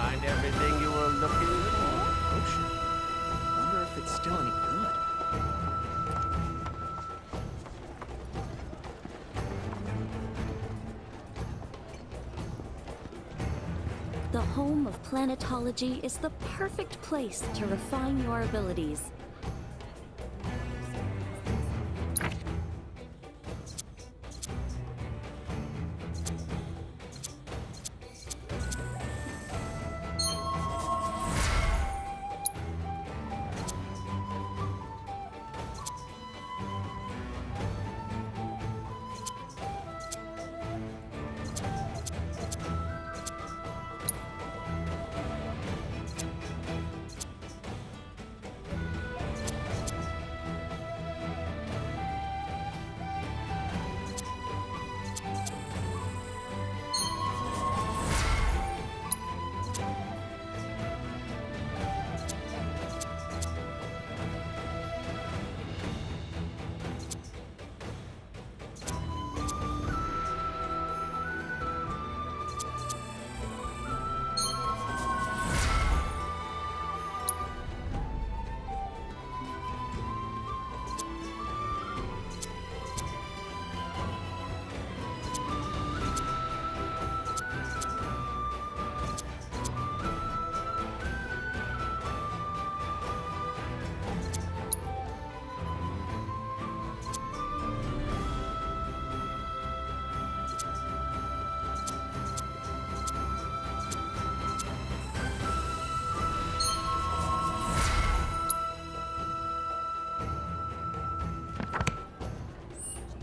find everything you were looking for? Ocean. Wonder if it's still any good. The home of planetology is the perfect place to refine your abilities.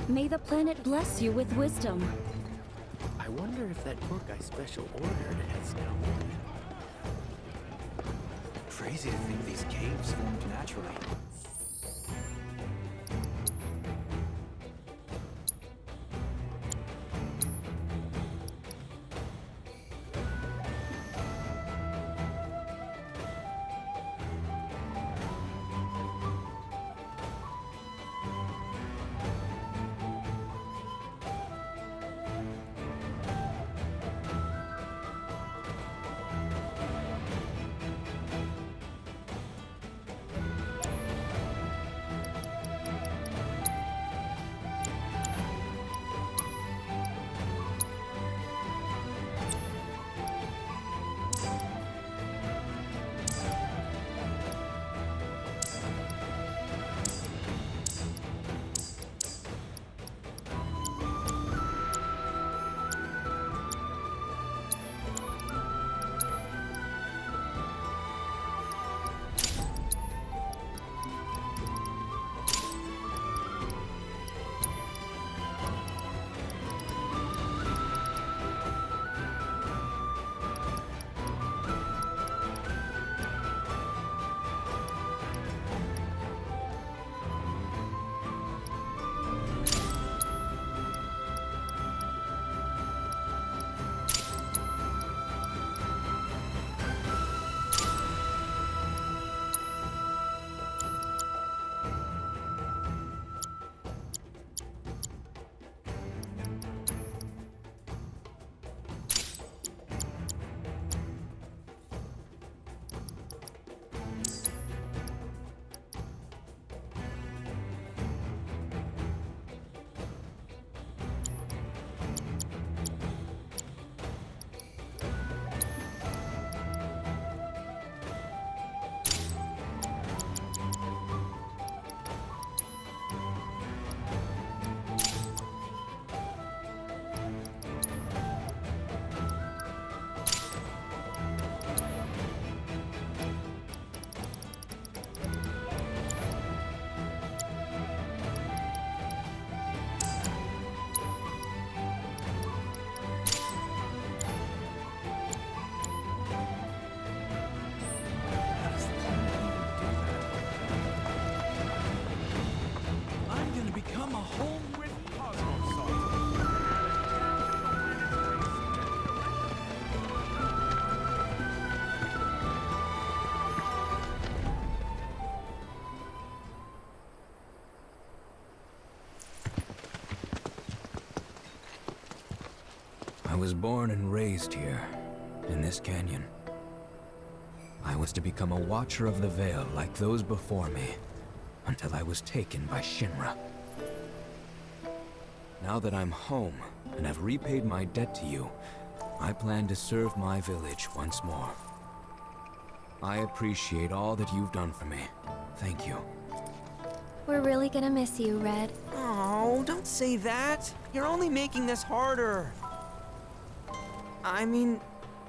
May the planet bless you with wisdom. I wonder if that book I special ordered has come. Crazy to think these caves formed naturally. I was born and raised here, in this canyon. I was to become a Watcher of the Veil like those before me, until I was taken by Shinra. Now that I'm home and have repaid my debt to you, I plan to serve my village once more. I appreciate all that you've done for me. Thank you. We're really gonna miss you, Red. Oh, don't say that. You're only making this harder. I mean,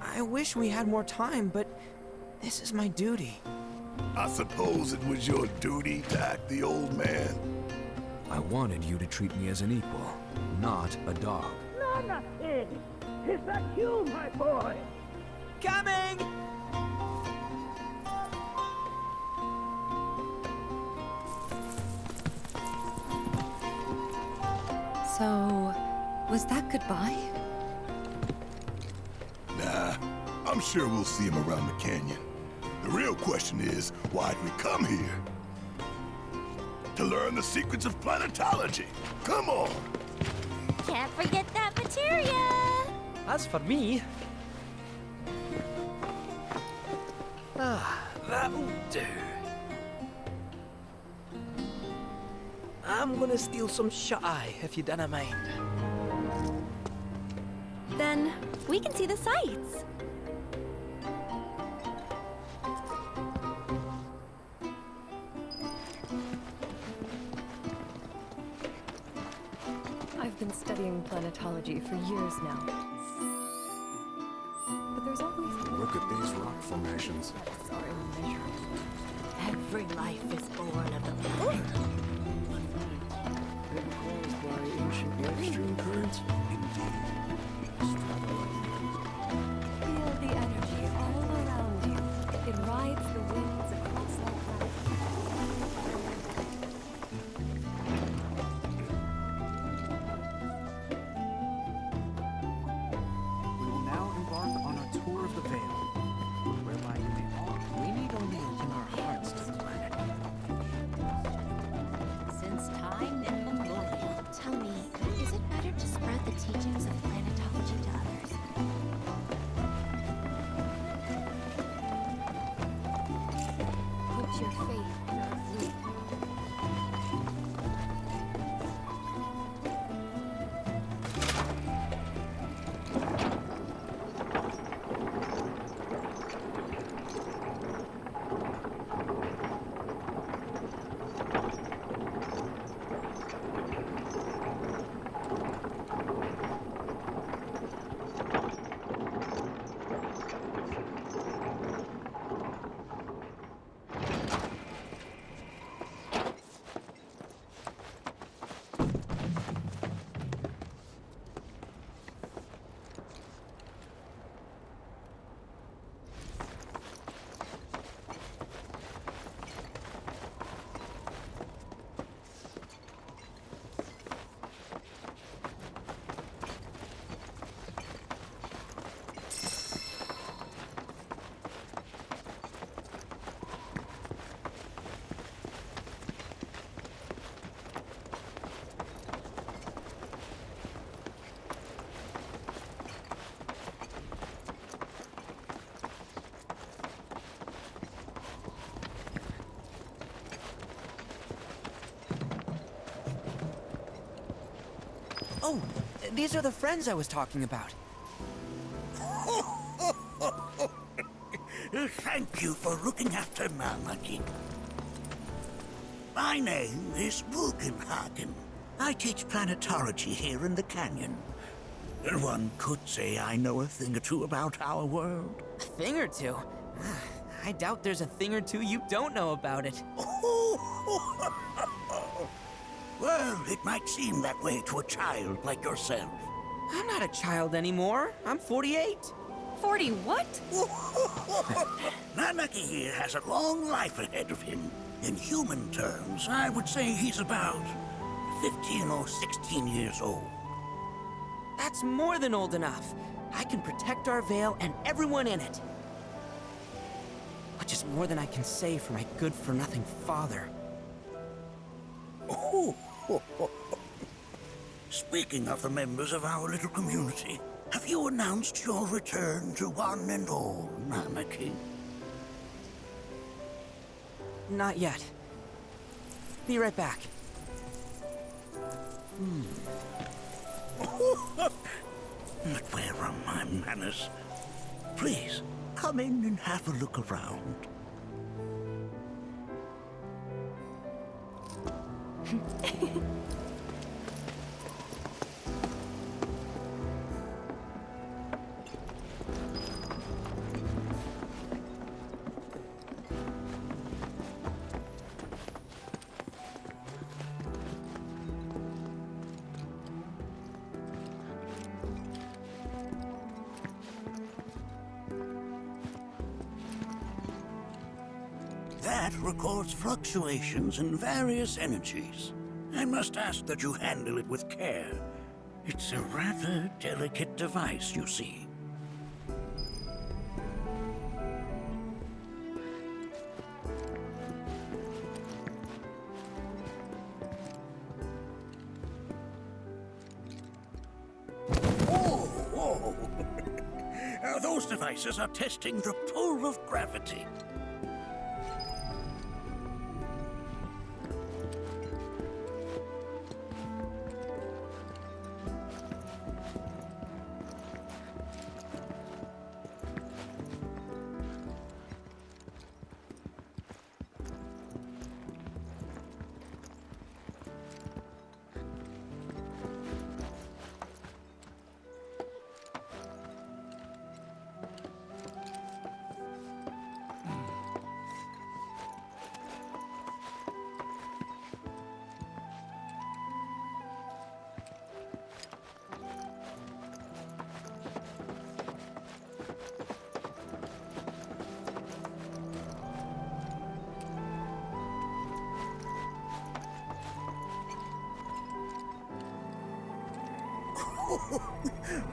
I wish we had more time, but this is my duty. I suppose it was your duty to act the old man. I wanted you to treat me as an equal, not a dog. No, nothing. Is that you, my boy? Coming! So, was that goodbye? Nah, I'm sure we'll see him around the canyon. The real question is, why'd we come here? To learn the secrets of planetology. Come on! Can't forget that materia! As for me... that'll do. I'm gonna steal some shut-eye, if you don't mind. Then we can see the sights. I've been studying planetology for years now. But there's always... Look at these rock formations. Sorry, measures. Every life is born of the planet. Caused by ancient extreme currents? Feel the energy all around you. It rides the winds across the planet. We will now embark on a tour of the Veil, whereby you may all... We need only open our hearts to the planet. Since time immemorial. Tell me, is it better to spread the teachings of planetology to others? Put your faith in our root. Oh, these are the friends I was talking about. Thank you for looking after Mamakin. My name is Bugenhagen. I teach planetology here in the canyon. One could say I know a thing or two about our world. A thing or two? I doubt there's a thing or two you don't know about it. Well, it might seem that way to a child like yourself. I'm not a child anymore. I'm 48. 40 what? Nanaki here has a long life ahead of him. In human terms, I would say he's about 15 or 16 years old. That's more than old enough. I can protect our veil and everyone in it. Which is more than I can say for my good-for-nothing father. Speaking of the members of our little community, have you announced your return to one and all, Nanaki? Not yet. Be right back. But where are my manners? Please, come in and have a look around. That records fluctuations in various energies. I must ask that you handle it with care. It's a rather delicate device, you see. Whoa! Those devices are testing the pull of gravity.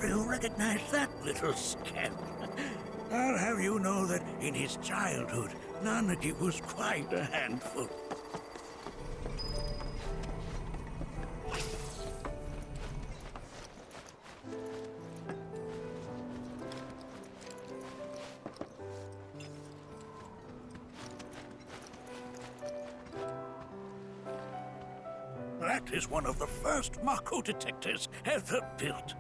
You'll recognize that little scamp. I'll have you know that in his childhood, Nanaki was quite a handful. That is one of the first Mako detectors ever built.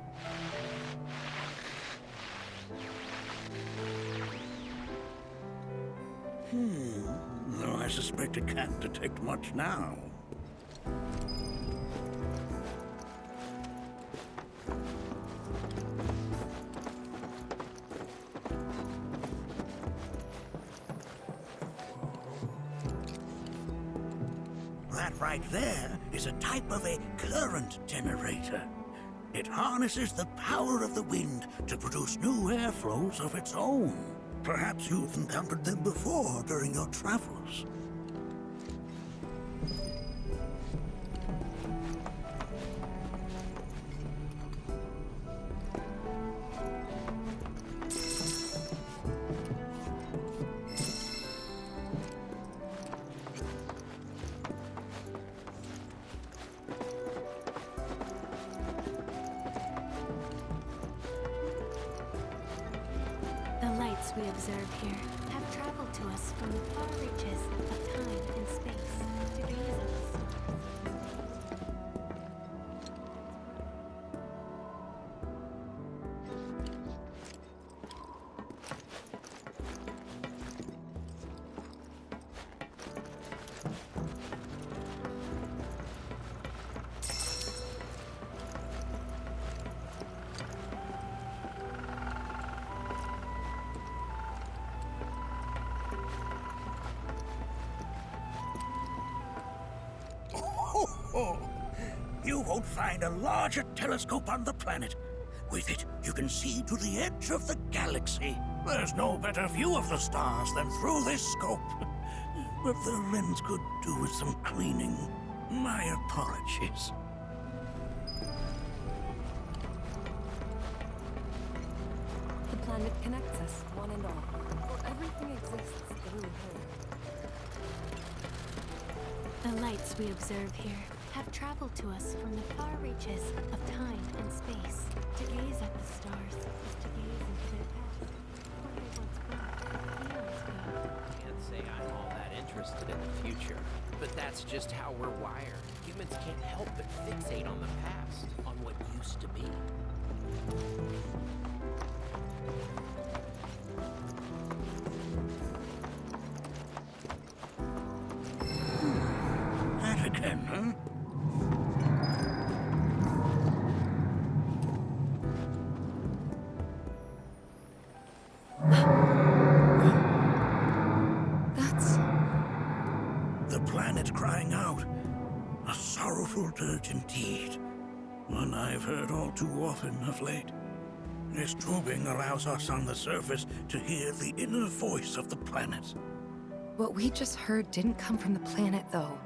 Though I suspect it can't detect much now. That right there is a type of a current generator. It harnesses the power of the wind to produce new airflows of its own. Perhaps you've encountered them before during your travels. The lights we observe here have traveled to us from the far reaches of time and space to gaze at the stars. You won't find a larger telescope on the planet. With it, you can see to the edge of the galaxy. There's no better view of the stars than through this scope. But the lens could do with some cleaning. My apologies. The planet connects us, one and all. For everything exists through her. The lights we observe here have traveled to us from the far reaches of time and space. To gaze at the stars is to gaze into their past, where they once were, eons ago. Can't say I'm all that interested in the future, but that's just how we're wired. Humans can't help but fixate on the past, on what used to be. That again, huh? That's... The planet crying out. A sorrowful dirge indeed. One I've heard all too often of late. This tubing allows us on the surface to hear the inner voice of the planet. What we just heard didn't come from the planet, though.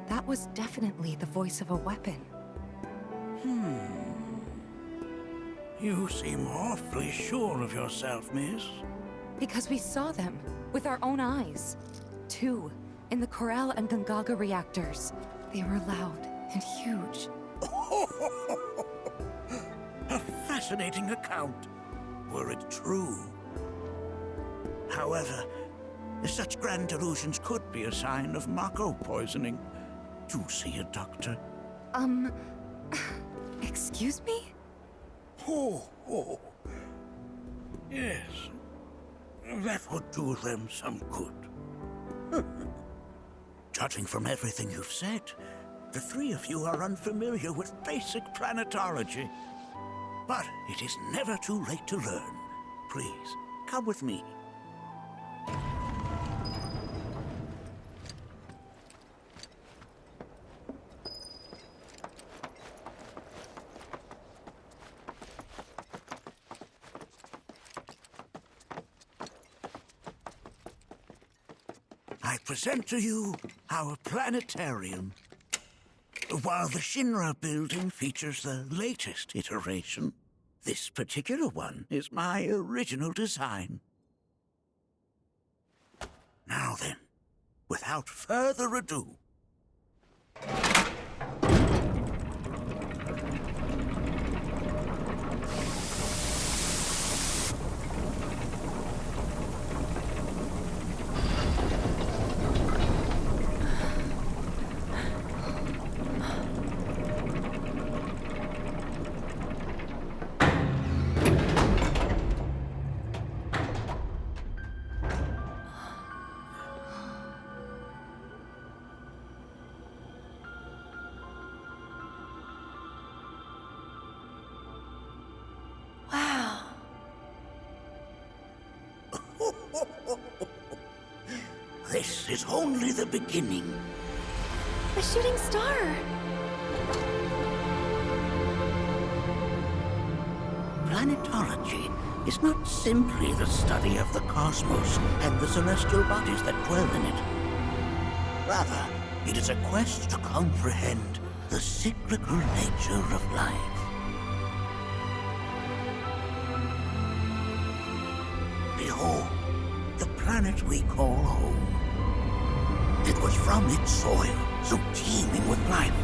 That was definitely the voice of a weapon. You seem awfully sure of yourself, miss. Because we saw them, with our own eyes. 2, in the Corel and Gungaga reactors. They were loud and huge. A fascinating account, were it true. However, such grand delusions could be a sign of Mako poisoning. Do see a doctor. Excuse me? Oh. Yes. That would do them some good. Judging from everything you've said, the three of you are unfamiliar with basic planetology. But it is never too late to learn. Please, come with me. I present to you our planetarium. While the Shinra building features the latest iteration, this particular one is my original design. Now then, without further ado, Wow. this is only the beginning. A shooting star. Planetology is not simply the study of the cosmos and the celestial bodies that dwell in it. Rather, it is a quest to comprehend the cyclical nature of life. Behold, the planet we call home. It was from its soil, so teeming with life,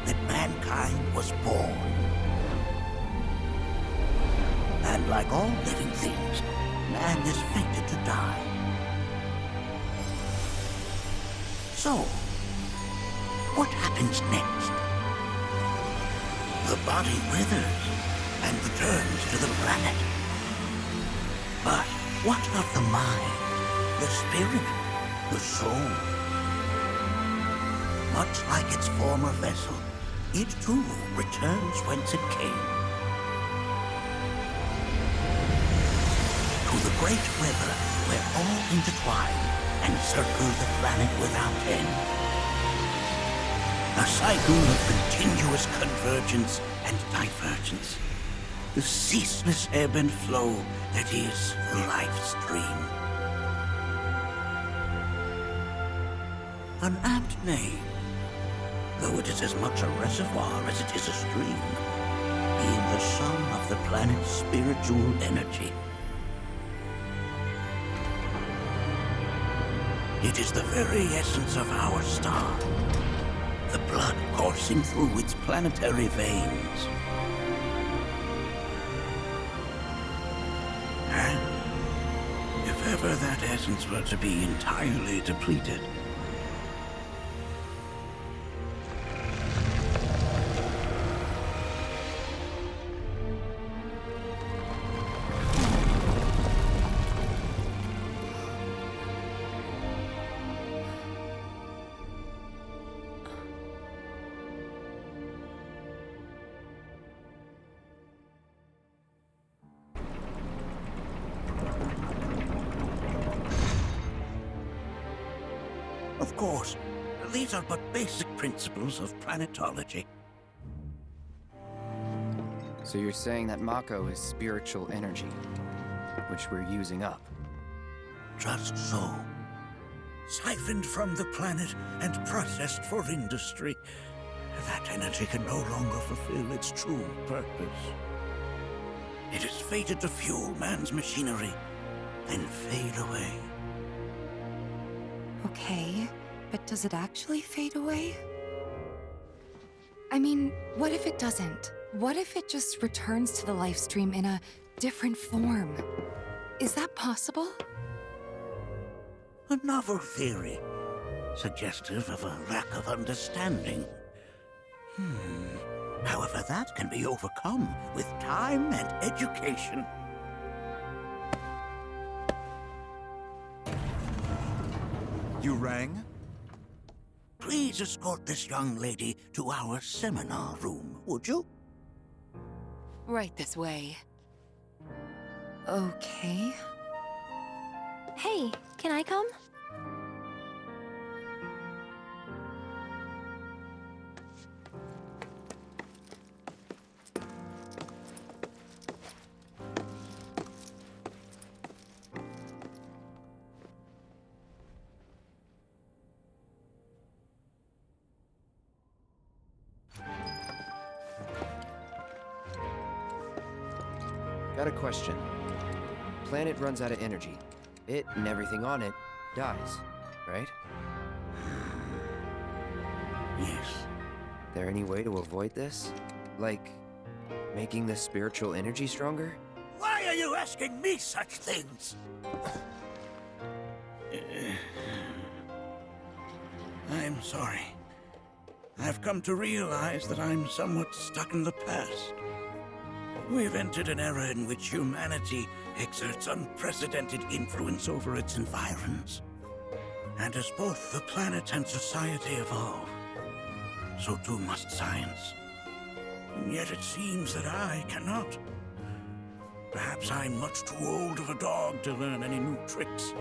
that mankind was born. And like all living things, man is fated to die. So, what happens next? The body withers and returns to the planet. But what of the mind, the spirit, the soul? Much like its former vessel, it too returns whence it came. To the great river where all intertwine and circle the planet without end. A cycle of continuous convergence and divergence. The ceaseless ebb and flow that is the life stream. An apt name, though it is as much a reservoir as it is a stream, being the sum of the planet's spiritual energy. It is the very essence of our star, the blood coursing through its planetary veins. And if ever that essence were to be entirely depleted. Of course, these are but basic principles of planetology. So you're saying that Mako is spiritual energy, which we're using up? Just so. Siphoned from the planet and processed for industry, that energy can no longer fulfill its true purpose. It is fated to fuel man's machinery, then fade away. Okay, but does it actually fade away? I mean, what if it doesn't? What if it just returns to the life stream in a different form? Is that possible? A novel theory, suggestive of a lack of understanding. However, that can be overcome with time and education. You rang? Please escort this young lady to our seminar room, would you? Right this way. Okay. Hey, can I come? Got a question. Planet runs out of energy. It and everything on it dies, right? Yes. There any way to avoid this? Like, making the spiritual energy stronger? Why are you asking me such things? I'm sorry. I've come to realize that I'm somewhat stuck in the past. We've entered an era in which humanity exerts unprecedented influence over its environs. And as both the planet and society evolve, so too must science. And yet it seems that I cannot. Perhaps I'm much too old of a dog to learn any new tricks.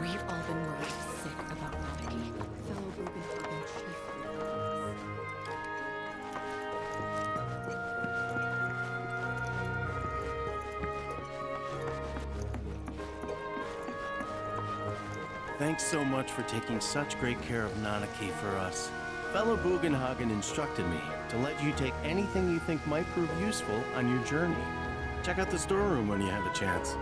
We've all been worried sick about monarchy. Fellow Bugenhagen Thanks so much for taking such great care of Nanaki for us. Fellow Bugenhagen instructed me to let you take anything you think might prove useful on your journey. Check out the storeroom when you have a chance.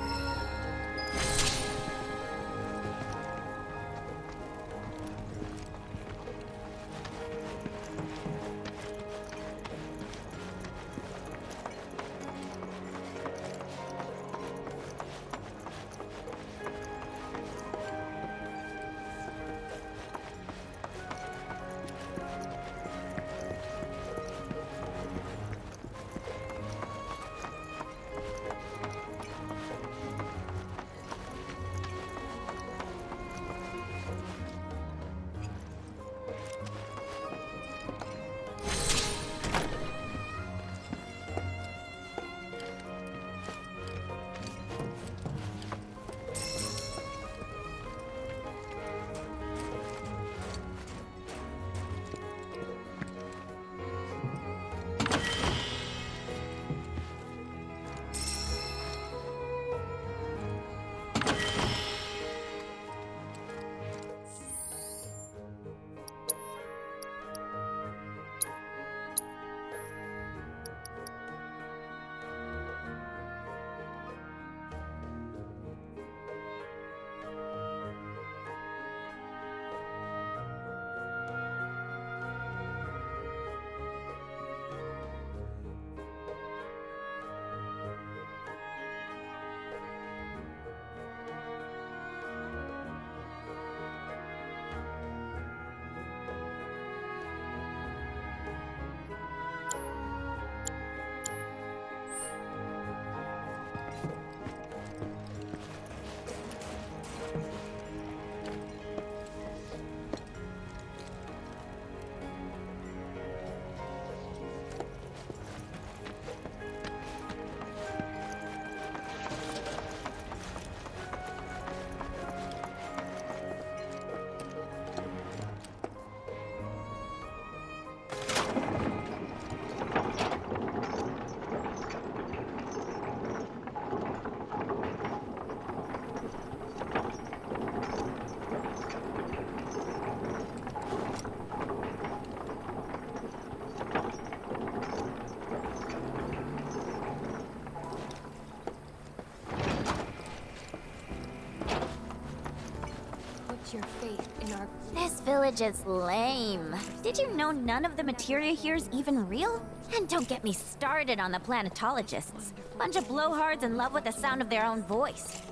your faith in our... This village is lame. Did you know none of the materia here is even real? And don't get me started on the planetologists. Bunch of blowhards in love with the sound of their own voice.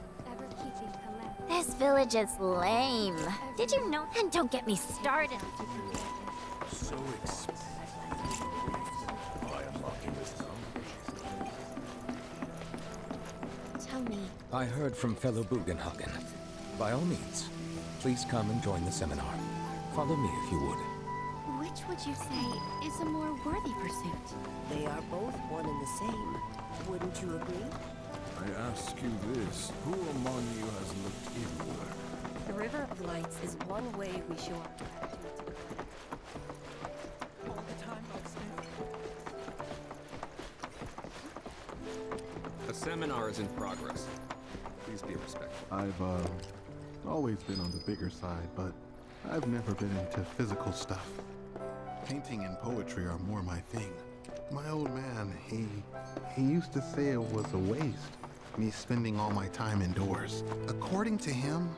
This village is lame. Did you know? And don't get me started. So expensive. Tell me. I heard from fellow Bugenhagen. By all means, please come and join the seminar. Follow me if you would. Which would you say is a more worthy pursuit? They are both one and the same. Wouldn't you agree? I ask you this, who among you has looked inward? The River of Lights is one way we show our gratitude to the planet. All the time, A seminar is in progress. Please be respectful. I've always been on the bigger side, but I've never been into physical stuff. Painting and poetry are more my thing. My old man, he used to say it was a waste, me spending all my time indoors. According to him,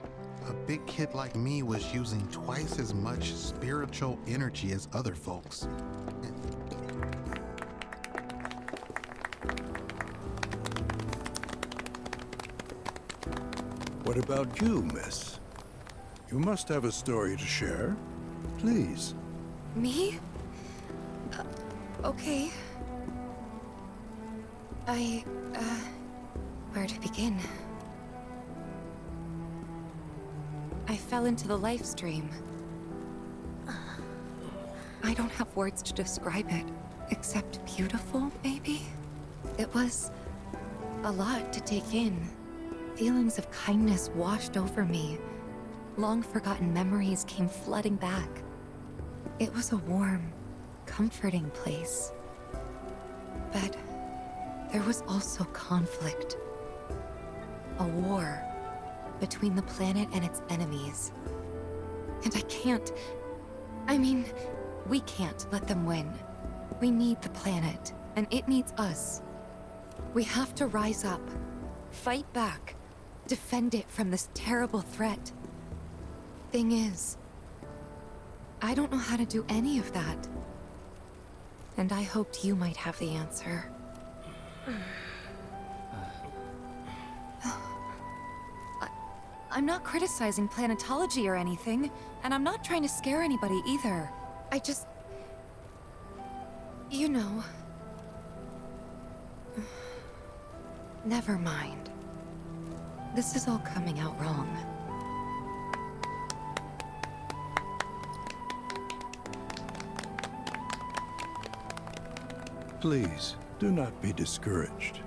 a big kid like me was using twice as much spiritual energy as other folks. What about you, miss? You must have a story to share. Please. Me? Okay. Where to begin? I fell into the life stream. I don't have words to describe it, except beautiful, maybe? It was a lot to take in. Feelings of kindness washed over me. Long-forgotten memories came flooding back. It was a warm, comforting place. But there was also conflict. A war between the planet and its enemies. And we can't let them win. We need the planet, and it needs us. We have to rise up, fight back, defend it from this terrible threat. Thing is, I don't know how to do any of that. And I hoped you might have the answer. I'm not criticizing planetology or anything, and I'm not trying to scare anybody either. I just... You know... Never mind. This is all coming out wrong. Please, do not be discouraged.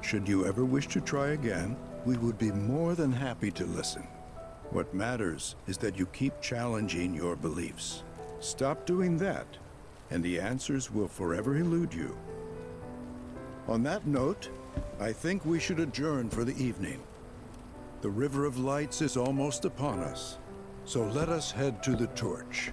Should you ever wish to try again, we would be more than happy to listen. What matters is that you keep challenging your beliefs. Stop doing that, and the answers will forever elude you. On that note, I think we should adjourn for the evening. The River of Lights is almost upon us, so let us head to the torch.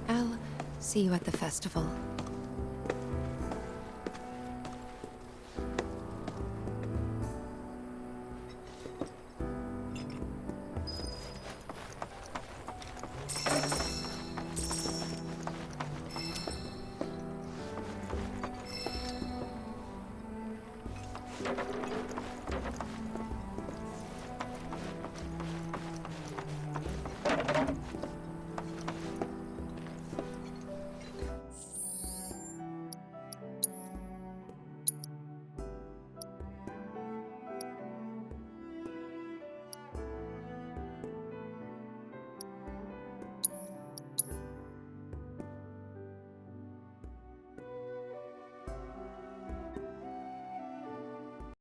I'll see you at the festival.